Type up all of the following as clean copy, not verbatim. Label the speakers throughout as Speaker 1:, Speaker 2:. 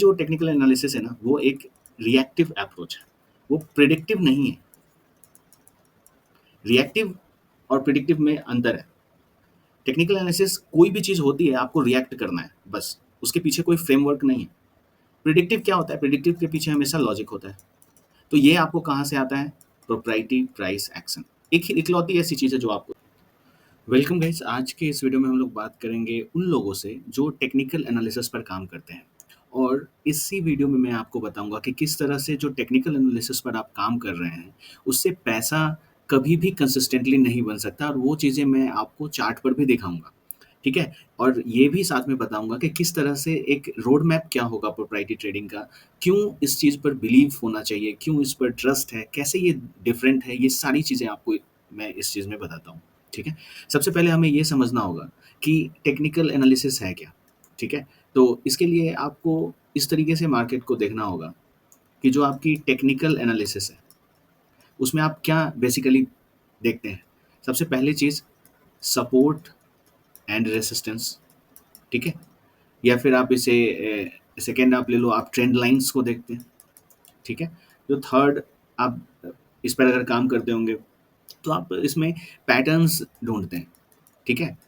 Speaker 1: जो technical analysis है ना, वो एक रिएक्टिव अप्रोच है, वो प्रिडिक्टिव नहीं है। रिएक्टिव और प्रिडिक्टिव में अंतर है। टेक्निकल एनालिसिस कोई भी चीज़ होती है, आपको रिएक्ट करना है, बस। उसके पीछे कोई फ्रेमवर्क नहीं है। प्रिडिक्टिव क्या होता है? प्रिडिक्टिव के पीछे हमेशा लॉजिक होता है। तो ये आपको कहाँ से आता है? Propriety price action. एक इकलौती ऐसी चीज़ है जो आपको। वेलकम गाइस, आज के इस वीडियो में हम लोग बात करेंगे उन लोगों से जो टेक्निकल एनालिसिस पर काम करते हैं। और इसी वीडियो में मैं आपको बताऊंगा कि किस तरह से जो टेक्निकल एनालिसिस पर आप काम कर रहे हैं, उससे पैसा कभी भी कंसिस्टेंटली नहीं बन सकता, और वो चीज़ें मैं आपको चार्ट पर भी दिखाऊंगा। ठीक है? और ये भी साथ में बताऊंगा कि किस तरह से एक रोड मैप क्या होगा प्रोप्राइटी ट्रेडिंग का, क्यों इस चीज़ पर बिलीव होना चाहिए, क्यों इस पर ट्रस्ट है, कैसे ये डिफरेंट है, ये सारी चीज़ें आपको मैं इस चीज़ में बताता हूँ। ठीक है? सबसे पहले हमें ये समझना होगा कि टेक्निकल एनालिसिस है क्या। ठीक है? तो इसके लिए आपको इस तरीके से मार्केट को देखना होगा कि जो आपकी टेक्निकल एनालिसिस है, उसमें आप क्या बेसिकली देखते हैं। सबसे पहली चीज़, सपोर्ट एंड रेसिस्टेंस। ठीक है? या फिर आप इसे सेकेंड आप ले लो, आप ट्रेंड लाइंस को देखते हैं। ठीक है? जो थर्ड, आप इस पर अगर काम करते होंगे तो आप इसमें पैटर्न्स ढूंढते हैं। ठीक है?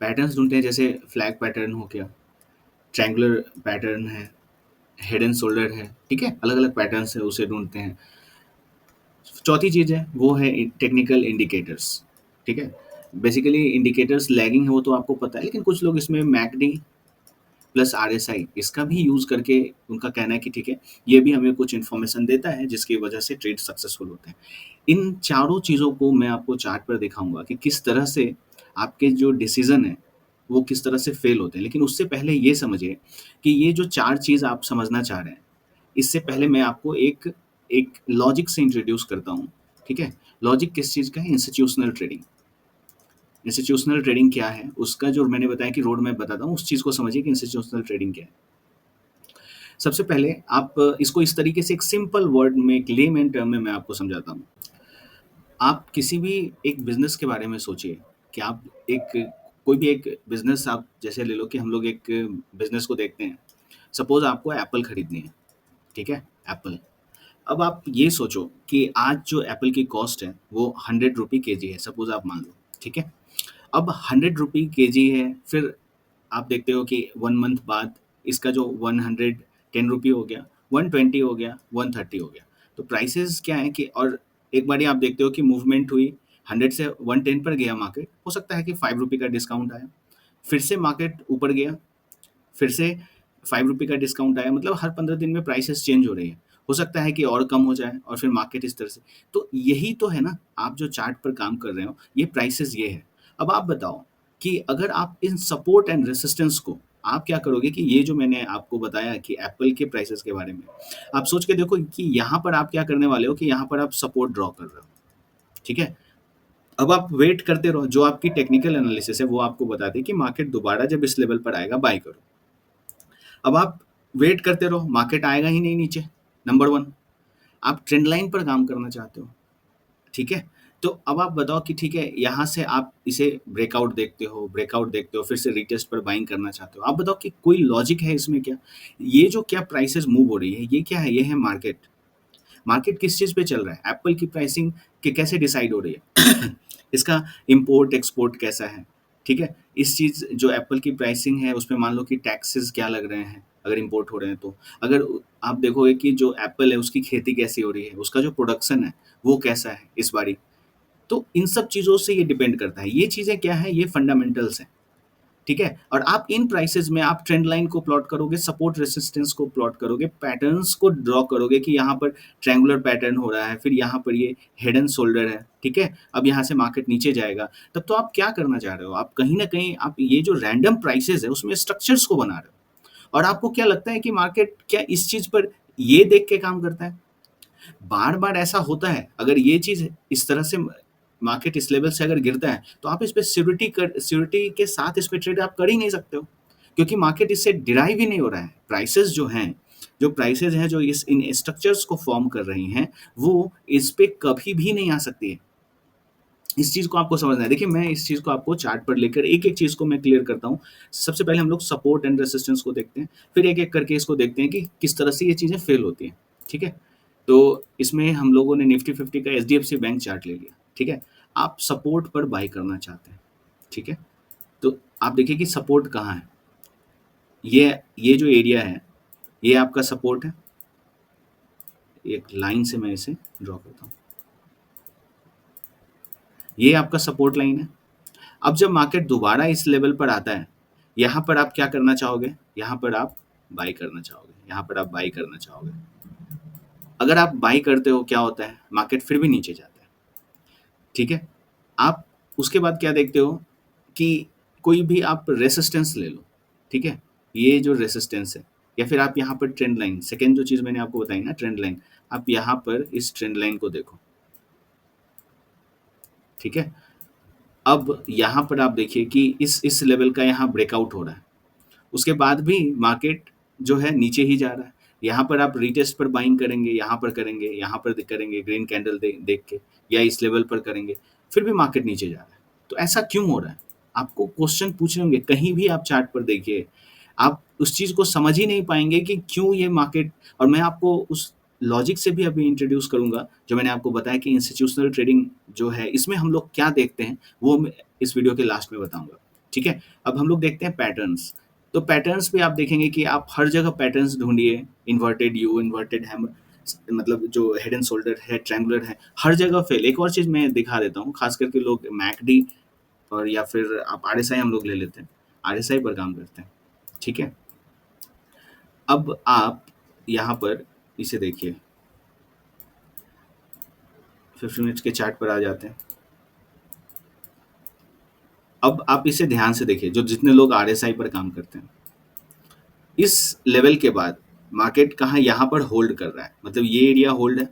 Speaker 1: पैटर्न्स ढूंढते हैं, जैसे फ्लैग पैटर्न हो गया, ट्रायंगुलर पैटर्न है, हेड एंड शोल्डर है। ठीक है? अलग अलग पैटर्न्स है, उसे ढूंढते हैं। चौथी चीज़ है, वो है टेक्निकल इंडिकेटर्स। ठीक है? बेसिकली इंडिकेटर्स लैगिंग है, वो तो आपको पता है, लेकिन कुछ लोग इसमें मैकडी प्लस आरएसआई इसका भी यूज़ करके, उनका कहना है कि ठीक है, ये भी हमें कुछ इन्फॉर्मेशन देता है जिसकी वजह से ट्रेड सक्सेसफुल होते हैं। इन चारों चीज़ों को मैं आपको चार्ट पर दिखाऊंगा कि किस तरह से आपके जो डिसीजन है वो किस तरह से फेल होते हैं। लेकिन उससे पहले ये समझिए कि ये जो चार चीज़ आप समझना चाह रहे हैं, इससे पहले मैं आपको एक एक लॉजिक से इंट्रोड्यूस करता हूँ। ठीक है? लॉजिक किस चीज़ का है? Institutional trading. इंस्टीट्यूशनल ट्रेडिंग क्या है, उसका जो मैंने बताया कि रोड मैप बताता हूँ, उस चीज़ को समझिए कि इंस्टीट्यूशनल ट्रेडिंग क्या है। सबसे पहले आप इसको इस तरीके से एक सिंपल वर्ड में, एक लेमैन टर्म में मैं आपको समझाता हूँ। आप किसी भी एक बिज़नेस के बारे में सोचिए कि आप एक कोई भी एक बिज़नेस, आप जैसे ले लो कि हम लोग एक बिज़नेस को देखते हैं। सपोज़ आपको एप्पल खरीदनी है। ठीक है? एप्पल। अब आप ये सोचो कि आज जो एप्पल की कॉस्ट है वो ₹100 केजी है, सपोज़ आप मान लो। ठीक है? अब ₹100 केजी है, फिर आप देखते हो कि 1 मंथ बाद इसका जो ₹110 हो गया, 120 हो गया, 130 हो गया। तो प्राइसेज़ क्या हैं कि, और एक बारी आप देखते हो कि मूवमेंट हुई, 100 से 110 पर गया मार्केट, हो सकता है कि ₹5 का डिस्काउंट आया, फिर से मार्केट ऊपर गया, फिर से ₹5 का डिस्काउंट आया, मतलब हर 15 दिन में प्राइसेज़ चेंज हो रही है। हो सकता है कि और कम हो जाए और फिर मार्केट इस तरह से। तो यही तो है ना, आप जो चार्ट पर काम कर रहे हो, ये प्राइसेज़ ये है। अब आप बताओ कि अगर आप इन सपोर्ट एंड रेजिस्टेंस को, आप क्या करोगे कि ये जो मैंने आपको बताया कि एप्पल के प्राइसेज़ के बारे में, आप सोच के देखो कि यहाँ पर आप क्या करने वाले हो कि यहाँ पर आप सपोर्ट ड्रॉ कर रहे हो। ठीक है? अब आप वेट करते रहो, जो आपकी टेक्निकल एनालिसिस है वो आपको बताती है कि मार्केट दोबारा जब इस लेवल पर आएगा, बाय करो। अब आप वेट करते रहो, मार्केट आएगा ही नहीं नीचे। नंबर 1, आप ट्रेंड लाइन पर काम करना चाहते हो। ठीक है? तो अब आप बताओ कि ठीक है, यहाँ से आप इसे ब्रेकआउट देखते हो, फिर से रीटेस्ट पर बाइंग करना चाहते हो। आप बताओ कि कोई लॉजिक है इसमें क्या? ये जो क्या प्राइसेज़ मूव हो रही है, ये क्या है? ये है मार्केट। मार्केट किस चीज़ पे चल रहा है? एप्पल की प्राइसिंग के कैसे डिसाइड हो रही है? इसका इम्पोर्ट एक्सपोर्ट कैसा है? ठीक है? इस चीज़ जो एप्पल की प्राइसिंग है, उसमें मान लो कि टैक्सेस क्या लग रहे हैं, अगर इम्पोर्ट हो रहे हैं तो। अगर आप देखोगे कि जो एप्पल है उसकी खेती कैसी हो रही है, उसका जो प्रोडक्शन है वो कैसा है इस बारी। तो इन सब चीज़ों से ये डिपेंड करता है। ये चीज़ें क्या है? ये फंडामेंटल्स हैं। ठीक है? और आप इन प्राइसेज़ में आप ट्रेंड लाइन को प्लॉट करोगे, सपोर्ट रेजिस्टेंस को प्लॉट करोगे, पैटर्न्स को ड्रॉ करोगे कि यहाँ पर ट्रायंगुलर पैटर्न हो रहा है, फिर यहाँ पर ये हेड एंड शोल्डर है। ठीक है? अब यहाँ से मार्केट नीचे जाएगा। तब तो आप क्या करना चाह रहे हो? आप कहीं न कहीं आप ये जो रैंडम प्राइसेज़ है उसमें स्ट्रक्चर्स को बना रहे हो। और आपको क्या लगता है कि मार्केट क्या इस चीज़ पर ये देख के काम करता है? बार-बार ऐसा होता है। अगर ये चीज़ इस तरह से मार्केट इस लेवल से अगर गिरता है, तो आप इस पे श्योरिटी के साथ इस पे ट्रेड आप कर ही नहीं सकते हो, क्योंकि मार्केट इससे डिराइव ही नहीं हो रहा है। प्राइसेज़ हैं जो इस इन स्ट्रक्चर्स को फ़ॉर्म कर रही हैं, वो इस पे कभी भी नहीं आ सकती है। इस चीज़ को आपको समझना है। देखिए, मैं इस चीज़ को आपको चार्ट पर लेकर एक-एक चीज़ को मैं क्लियर करता हूँ। सबसे पहले हम लोग सपोर्ट एंड रेजिस्टेंस को देखते हैं, फिर एक-एक करके इसको देखते हैं कि किस तरह से ये चीज़ें फ़ेल होती हैं, ठीक है? तो इसमें हम लोगों ने निफ्टी 50 का एचडीएफसी बैंक चार्ट ले लिया, ठीक है? आप सपोर्ट पर बाय करना चाहते हैं, ठीक है? तो आप देखिए कि सपोर्ट कहाँ है? ये जो एरिया है, ये आपका सपोर्ट है। एक लाइन से मैं इसे ड्रॉ करता हूँ। ये आपका सपोर्ट लाइन है। अब जब मार्केट दोबारा इस लेवल पर आता है, यहाँ पर आप क्या करना चाहोगे? यहाँ पर आप बाय करना चाहोगे, यहाँ पर आप बाय करना चाहोगे। अगर आप बाय करते हो, क्या होता है? मार्केट फिर भी नीचे जाता है, ठीक है? आप उसके बाद क्या देखते हो कि कोई भी आप रेजिस्टेंस ले लो, ठीक है? ये जो रेजिस्टेंस है, या फिर आप यहाँ पर ट्रेंड लाइन, सेकंड जो चीज़ मैंने आपको बताई ना ट्रेंड लाइन, आप यहाँ पर इस ट्रेंड लाइन को देखो, ठीक है? अब यहाँ पर आप देखिए कि इस लेवल का यहाँ ब्रेकआउट हो रहा है। उसके बाद भी मार्केट जो है नीचे ही जा रहा है। यहाँ पर आप रीटेस्ट पर बाइंग करेंगे, यहाँ पर करेंगे, यहाँ पर करेंगे ग्रीन कैंडल देख के, या इस लेवल पर करेंगे, फिर भी मार्केट नीचे जा रहा है। तो ऐसा क्यों हो रहा है? आपको क्वेश्चन पूछने होंगे, कहीं भी आप चार्ट पर देखिए, आप उस चीज़ को समझ ही नहीं पाएँगे कि क्यों ये मार्केट। और मैं आपको उस लॉजिक से भी अभी इंट्रोड्यूस करूँगा, जो मैंने आपको बताया कि इंस्टीट्यूशनल ट्रेडिंग जो है, इसमें हम लोग क्या देखते हैं, वो मैं इस वीडियो के लास्ट में बताऊँगा, ठीक है? अब हम लोग देखते हैं पैटर्न्स। तो पैटर्न्स पे आप देखेंगे कि आप हर जगह पैटर्न्स ढूँढिए, इन्वर्टेड यू, इन्वर्टेड हैमर, मतलब जो हेड एंड शोल्डर है, ट्रायंगुलर है, हर जगह फेल। एक और चीज़ मैं दिखा देता हूँ, खास करके लोग मैकडी और या फिर आप आरएसआई हम लोग ले लेते हैं, आरएसआई पर काम करते हैं, ठीक है? अब आप यहाँ पर इसे देखिए, 50 मिनट्स के चार्ट पर आ जाते हैं। अब आप इसे ध्यान से देखिए, जो जितने लोग आरएसआई पर काम करते हैं, इस लेवल के बाद मार्केट कहाँ यहाँ पर होल्ड कर रहा है, मतलब ये एरिया होल्ड है,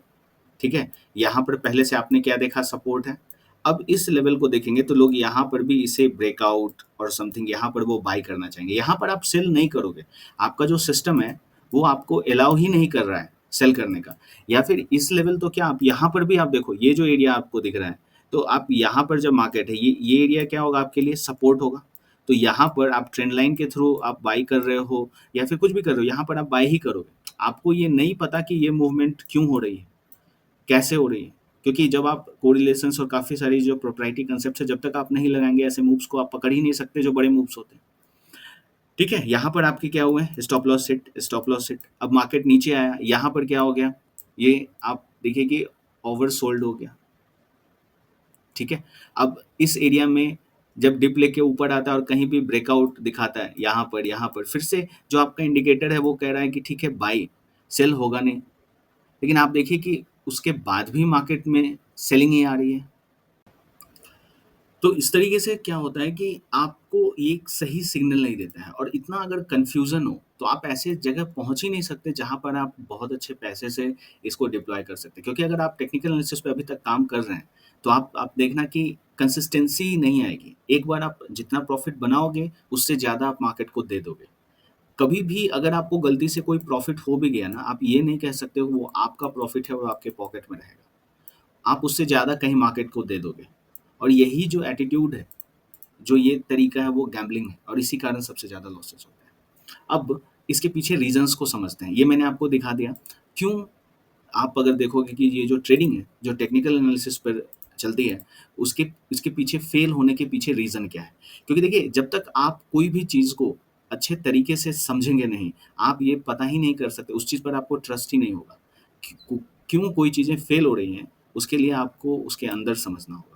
Speaker 1: ठीक है? यहाँ पर पहले से आपने क्या देखा, सपोर्ट है। अब इस लेवल को देखेंगे तो लोग यहाँ पर भी इसे ब्रेकआउट और समथिंग यहाँ पर वो बाय करना चाहेंगे। यहाँ पर आप सेल नहीं करोगे। आपका जो सिस्टम है, वो आपको अलाउ ही नहीं कर रहा है सेल करने का। या फिर इस लेवल तो क्या, आप यहाँ पर भी आप देखो, ये जो एरिया आपको दिख रहा है, तो आप यहाँ पर जब मार्केट है, ये एरिया क्या होगा आपके लिए, सपोर्ट होगा। तो यहाँ पर आप ट्रेंड लाइन के थ्रू आप बाय कर रहे हो या फिर कुछ भी कर रहे हो, यहाँ पर आप बाय ही करोगे। आपको ये नहीं पता कि ये मूवमेंट क्यों हो रही है, कैसे हो रही है? क्योंकि जब आप कोरिलेशंस और काफ़ी सारी जो प्रोप्राइटरी कांसेप्ट्स है, जब तक आप नहीं लगाएँगे ऐसे मूव्स को, आप पकड़ ही नहीं सकते जो बड़े मूव्स होते हैं। ठीक है? यहाँ पर आपके क्या हुए, stop loss hit, stop loss hit. अब मार्केट नीचे आया, यहाँ पर क्या हो गया? ये आप देखिए कि ओवरसोल्ड हो गया। ठीक है? अब इस एरिया में जब डिप लेके ऊपर आता है और कहीं भी ब्रेकआउट दिखाता है, यहाँ पर फिर से जो आपका इंडिकेटर है वो कह रहा है कि ठीक है बाय, सेल होगा नहीं। लेकिन आप देखिए कि उसके बाद भी मार्केट में सेलिंग ही आ रही है। तो इस तरीके से क्या होता है कि आपको एक सही सिग्नल नहीं देता है, और इतना अगर कन्फ्यूज़न हो, तो आप ऐसे जगह पहुँच ही नहीं सकते जहाँ पर आप बहुत अच्छे पैसे से इसको डिप्लॉय कर सकते हैं। क्योंकि अगर आप टेक्निकल एनालिसिस पे अभी तक काम कर रहे हैं, तो आप देखना कि कंसिस्टेंसी नहीं आएगी। एक बार आप जितना प्रॉफ़िट बनाओगे, उससे ज़्यादा आप मार्केट को दे दोगे। कभी भी अगर आपको गलती से कोई प्रॉफ़िट हो भी गया ना, आप ये नहीं कह सकते हो वो आपका प्रॉफ़िट है और आपके पॉकेट में रहेगा। आप उससे ज़्यादा कहीं मार्केट को दे दोगे। और यही जो एटीट्यूड है, जो ये तरीका है, वो गैम्बलिंग है, और इसी कारण सबसे ज़्यादा लॉसेस होते हैं। अब इसके पीछे रीज़न्स को समझते हैं। ये मैंने आपको दिखा दिया। क्यों, आप अगर देखोगे कि ये जो ट्रेडिंग है, जो टेक्निकल एनालिसिस पर चलती है, उसके इसके पीछे फेल होने के पीछे रीज़न क्या है? क्योंकि देखिए, जब तक आप कोई भी चीज़ को अच्छे तरीके से समझेंगे नहीं, आप ये पता ही नहीं कर सकते, उस चीज़ पर आपको ट्रस्ट ही नहीं होगा। क्यों कोई चीज़ें फेल हो रही हैं, उसके लिए आपको उसके अंदर समझना होगा।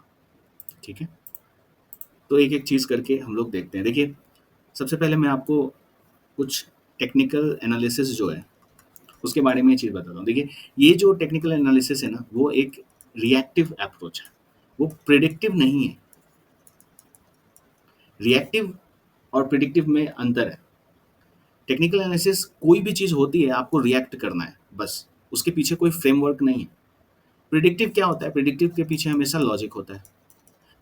Speaker 1: ठीक है? तो एक-एक चीज़ करके हम लोग देखते हैं। देखिए, सबसे पहले मैं आपको कुछ टेक्निकल एनालिसिस जो है, उसके बारे में ये चीज़ बताता हूँ। देखिए, ये जो टेक्निकल एनालिसिस है ना, वो एक रिएक्टिव अप्रोच है, वो प्रिडिक्टिव नहीं है। रिएक्टिव और प्रिडिक्टिव में अंतर है। टेक्निकल एनालिसिस, कोई भी चीज़ होती है, आपको रिएक्ट करना है, बस। उसके पीछे कोई फ्रेमवर्क नहीं है। प्रिडिक्टिव क्या होता है? प्रिडिक्टिव के पीछे हमेशा लॉजिक होता है।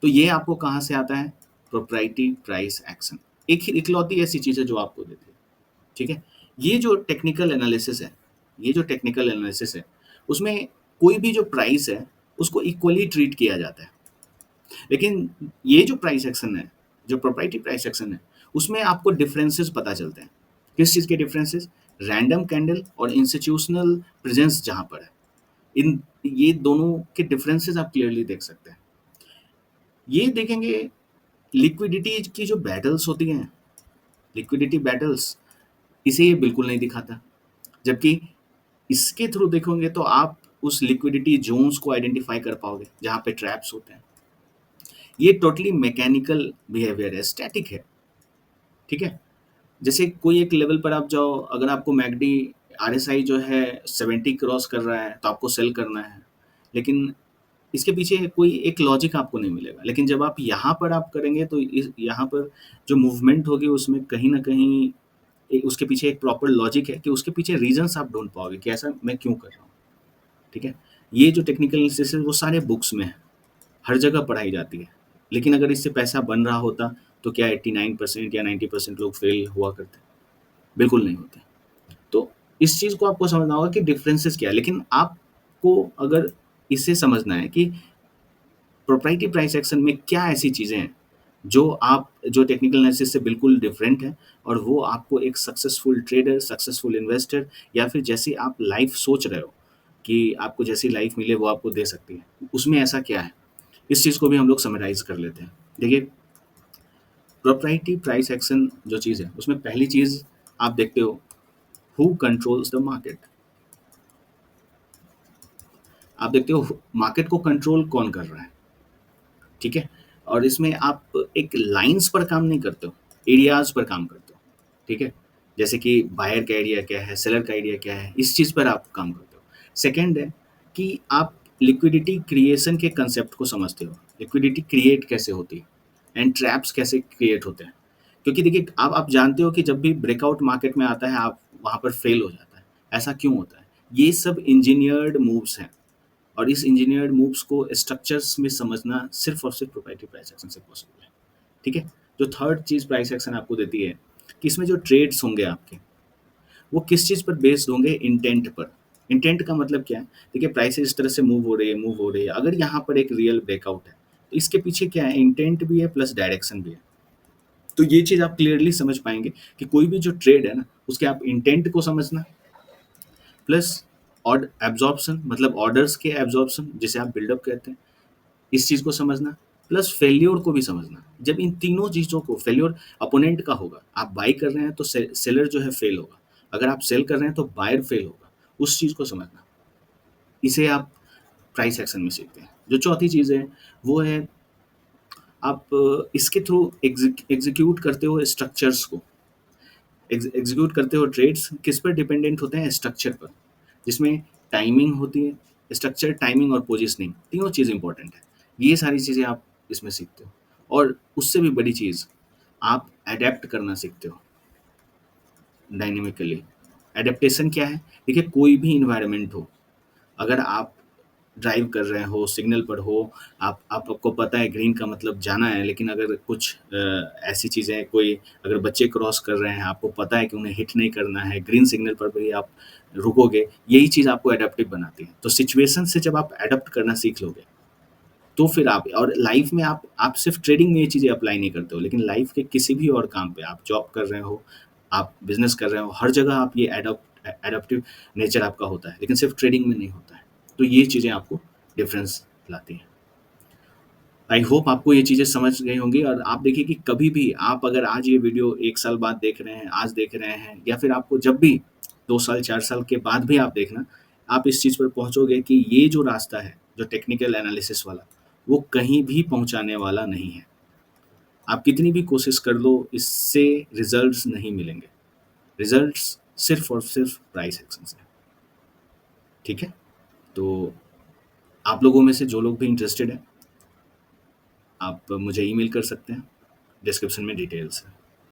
Speaker 1: तो ये आपको कहाँ से आता है? Propriety price action. एक ही इकलौती ऐसी चीज़ है जो आपको देती है, ठीक है? ये जो टेक्निकल एनालिसिस है, उसमें कोई भी जो प्राइस है, उसको इक्वली ट्रीट किया जाता है। लेकिन ये जो प्राइस एक्शन है, जो प्रोप्राइटरी प्राइस एक्शन है, उसमें आपको डिफरेंसेस पता चलते हैं। किस चीज़ के डिफरेंसेस? रैंडम कैंडल और इंस्टीट्यूशनल प्रेजेंस जहाँ पर है, इन ये दोनों के डिफरेंसेस आप क्लियरली देख सकते हैं। ये देखेंगे, लिक्विडिटी की जो बैटल्स होती हैं, लिक्विडिटी बैटल्स, इसे ये बिल्कुल नहीं दिखाता। जबकि इसके थ्रू देखोगे तो आप उस लिक्विडिटी जोन्स को आइडेंटिफाई कर पाओगे जहाँ पे ट्रैप्स होते हैं। ये टोटली मैकेनिकल बिहेवियर है, स्टैटिक है, ठीक है? जैसे कोई एक लेवल पर आप जाओ, अगर आपको मैकडी आरएसआई जो है 70 क्रॉस कर रहा है तो आपको सेल करना है, लेकिन इसके पीछे कोई एक लॉजिक आपको नहीं मिलेगा। लेकिन जब आप यहाँ पर आप करेंगे तो यहाँ पर जो मूवमेंट होगी उसमें कहीं ना कहीं उसके पीछे एक प्रॉपर लॉजिक है कि उसके पीछे रीजंस आप ढूंढ पाओगे कि ऐसा मैं क्यों कर रहा हूँ, ठीक है? ये जो टेक्निकल एनालिसिस है वो सारे बुक्स में है, हर जगह पढ़ाई जाती है। लेकिन अगर इससे पैसा बन रहा होता तो क्या 89% या 90% लोग फेल हुआ करते? बिल्कुल नहीं होते। तो इस चीज़ को आपको समझना होगा कि डिफरेंसेस क्या है। लेकिन आपको अगर इसे समझना है कि प्रोप्राइटरी प्राइस एक्शन में क्या ऐसी चीज़ें हैं जो आप जो टेक्निकल एनालिसिस से बिल्कुल डिफरेंट है, और वो आपको एक सक्सेसफुल ट्रेडर, सक्सेसफुल इन्वेस्टर, या फिर जैसी आप लाइफ सोच रहे हो कि आपको जैसी लाइफ मिले वो आपको दे सकती है, उसमें ऐसा क्या है, इस चीज़ को भी हम लोग समराइज कर लेते हैं। देखिए, प्रोप्राइटरी प्राइस एक्शन जो चीज़ है उसमें पहली चीज़ आप देखते हो, हु कंट्रोल्स द मार्केट। आप देखते हो मार्केट को कंट्रोल कौन कर रहा है, ठीक है? और इसमें आप एक लाइंस पर काम नहीं करते हो, एरियाज पर काम करते हो, ठीक है? जैसे कि बायर का एरिया क्या है, सेलर का एरिया क्या है, इस चीज़ पर आप काम करते हो। सेकेंड है कि आप लिक्विडिटी क्रिएशन के कंसेप्ट को समझते हो, लिक्विडिटी क्रिएट कैसे होती है एंड ट्रैप्स कैसे क्रिएट होते हैं। क्योंकि देखिए, आप जानते हो कि जब भी ब्रेकआउट मार्केट में आता है आप वहाँ पर फेल हो जाता है। ऐसा क्यों होता है? ये सब इंजीनियर्ड मूव्स हैं, और इस इंजीनियर्ड मूव्स को स्ट्रक्चर्स में समझना सिर्फ और सिर्फ प्रोप्राइटरी प्राइस एक्शन से पॉसिबल है, ठीक है? जो थर्ड चीज़ प्राइस एक्शन आपको देती है कि इसमें जो ट्रेड्स होंगे आपके, वो किस चीज़ पर बेस्ड होंगे? इंटेंट पर। इंटेंट का मतलब क्या है? देखिए, प्राइसेस इस तरह से मूव हो रही है, मूव हो रही है, अगर यहाँ पर एक रियल ब्रेकआउट है तो इसके पीछे क्या है? इंटेंट भी है प्लस डायरेक्शन भी है। तो ये चीज़ आप क्लियरली समझ पाएंगे कि कोई भी जो ट्रेड है ना, उसके आप इंटेंट को समझना, प्लस ऑड एब्जॉर्प्शन, मतलब ऑर्डर्स के एब्जॉर्प्शन जिसे आप बिल्डअप कहते हैं, इस चीज़ को समझना, प्लस फेल्योर को भी समझना। जब इन तीनों चीज़ों को, फेल्योर अपोनेंट का होगा, आप बाई कर रहे हैं तो सेलर जो है फेल होगा, अगर आप सेल कर रहे हैं तो बायर फेल होगा, उस चीज़ को समझना, इसे आप प्राइस एक्शन में सीखते हैं। जो चौथी चीज़ है वो है, आप इसके थ्रू एग्जीक्यूट करते हो स्ट्रक्चर्स को, एग्जीक्यूट करते हो ट्रेड्स किस पर डिपेंडेंट होते हैं? स्ट्रक्चर पर, जिसमें टाइमिंग होती है। स्ट्रक्चर, टाइमिंग और पोजीशनिंग, तीनों चीज़ इंपॉर्टेंट है। ये सारी चीज़ें आप इसमें सीखते हो, और उससे भी बड़ी चीज़, आप अडेप्ट करना सीखते हो डायनेमिकली। एडेप्टेशन क्या है? देखिए, कोई भी इन्वायरमेंट हो, अगर आप ड्राइव कर रहे हो, सिग्नल पर हो, आपको पता है ग्रीन का मतलब जाना है, लेकिन अगर कुछ ऐसी चीज़ें, कोई अगर बच्चे क्रॉस कर रहे हैं, आपको पता है कि उन्हें हिट नहीं करना है, ग्रीन सिग्नल पर भी आप रुकोगे, यही चीज़ आपको एडेप्टिव बनाती है। तो सिचुएशन से जब आप एडप्ट करना सीख लोगे, तो फिर आप, और लाइफ में आप सिर्फ ट्रेडिंग में ये चीज़ें अप्लाई नहीं करते हो, लेकिन लाइफ के किसी भी और काम पे, आप जॉब कर रहे हो, आप बिजनेस कर रहे हो, हर जगह आप ये एडप्टिव नेचर आपका होता है, लेकिन सिर्फ ट्रेडिंग में नहीं होता है। तो ये चीज़ें आपको डिफरेंस लाती हैं। आई होप आपको ये चीज़ें समझ गई होंगी, और आप देखिए कि कभी भी आप अगर आज ये वीडियो 1 साल बाद देख रहे हैं, आज देख रहे हैं, या फिर आपको जब भी 2 साल, 4 साल के बाद भी आप देखना, आप इस चीज़ पर पहुँचोगे कि ये जो रास्ता है, जो टेक्निकल एनालिसिस वाला, वो कहीं भी पहुँचाने वाला नहीं है। आप कितनी भी कोशिश कर लो, इससे रिज़ल्ट्स नहीं मिलेंगे। रिज़ल्ट्स सिर्फ़ और सिर्फ़ प्राइस एक्शन से, ठीक है? तो आप लोगों में से जो लोग भी इंटरेस्टेड हैं, आप मुझे ईमेल कर सकते हैं, डिस्क्रिप्शन में डिटेल्स है।